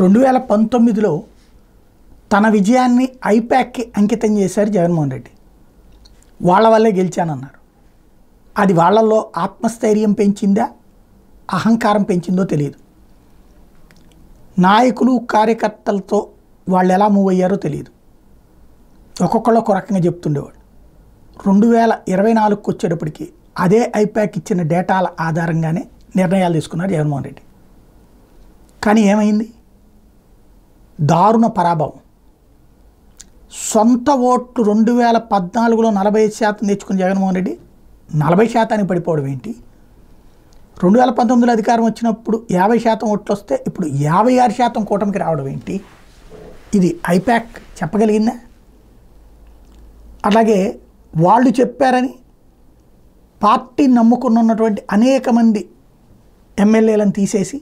2019లో తన విజయాన్ని ఐపాక్కి అంకితం చేశారు జగన్మోహన్ రెడ్డి. వాళ్ళ వల్లే గెలిచానన్నారు. అది వాళ్ళల్లో ఆత్మస్థైర్యం పెంచిందా, అహంకారం పెంచిందో తెలియదు. నాయకులు కార్యకర్తలతో వాళ్ళు ఎలా మూవ్ అయ్యారో తెలియదు. ఒక్కొక్కళ్ళు ఒక రకంగా చెప్తుండేవాడు. 2024కి వచ్చేటప్పటికి అదే ఐపాక్ ఇచ్చిన డేటాల ఆధారంగానే నిర్ణయాలు తీసుకున్నారు జగన్మోహన్ రెడ్డి. కానీ ఏమైంది? దారుణ పరాభవం. సొంత ఓట్లు 2014లో 45% తెచ్చుకున్న జగన్మోహన్ రెడ్డి 40% పడిపోవడం ఏంటి? 2019లో అధికారం వచ్చినప్పుడు 50% ఓట్లు వస్తే ఇప్పుడు 56% కూటమికి రావడం ఏంటి? ఇది ఐపాక్ చెప్పగలిగిందా? అలాగే వాళ్ళు చెప్పారని పార్టీని నమ్ముకున్నటువంటి అనేక మంది ఎమ్మెల్యేలను తీసేసి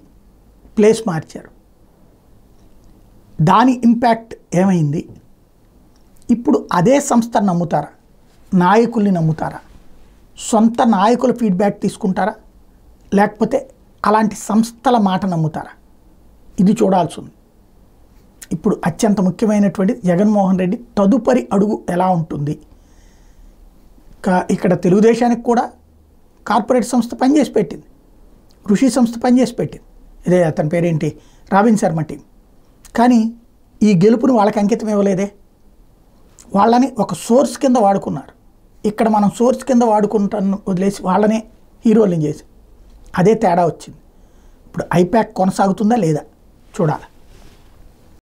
ప్లేస్ మార్చారు. దాని ఇంపాక్ట్ ఏమైంది? ఇప్పుడు అదే సంస్థను నమ్ముతారా? నాయకుల్ని నమ్ముతారా? సొంత నాయకుల ఫీడ్బ్యాక్ తీసుకుంటారా? లేకపోతే అలాంటి సంస్థల మాట నమ్ముతారా? ఇది చూడాల్సి ఉంది. ఇప్పుడు అత్యంత ముఖ్యమైనటువంటి జగన్మోహన్ రెడ్డి తదుపరి అడుగు ఎలా ఉంటుంది? ఇక్కడ తెలుగుదేశానికి కూడా కార్పొరేట్ సంస్థ పనిచేసి పెట్టింది, ఋషి సంస్థ పనిచేసి పెట్టింది. ఇదే అతని పేరేంటి, రాబిన్ శర్మ టీం. కానీ ఈ గెలుపుని వాళ్ళకి అంకితం ఇవ్వలేదే. వాళ్ళని ఒక సోర్స్ కింద వాడుకున్నారు. ఇక్కడ మనం సోర్స్ కింద వాడుకుంటాను వదిలేసి వాళ్ళనే హీరోలని చేసి అదే తేడా వచ్చింది. ఇప్పుడు ఐపాక్ కొనసాగుతుందా లేదా చూడాలి.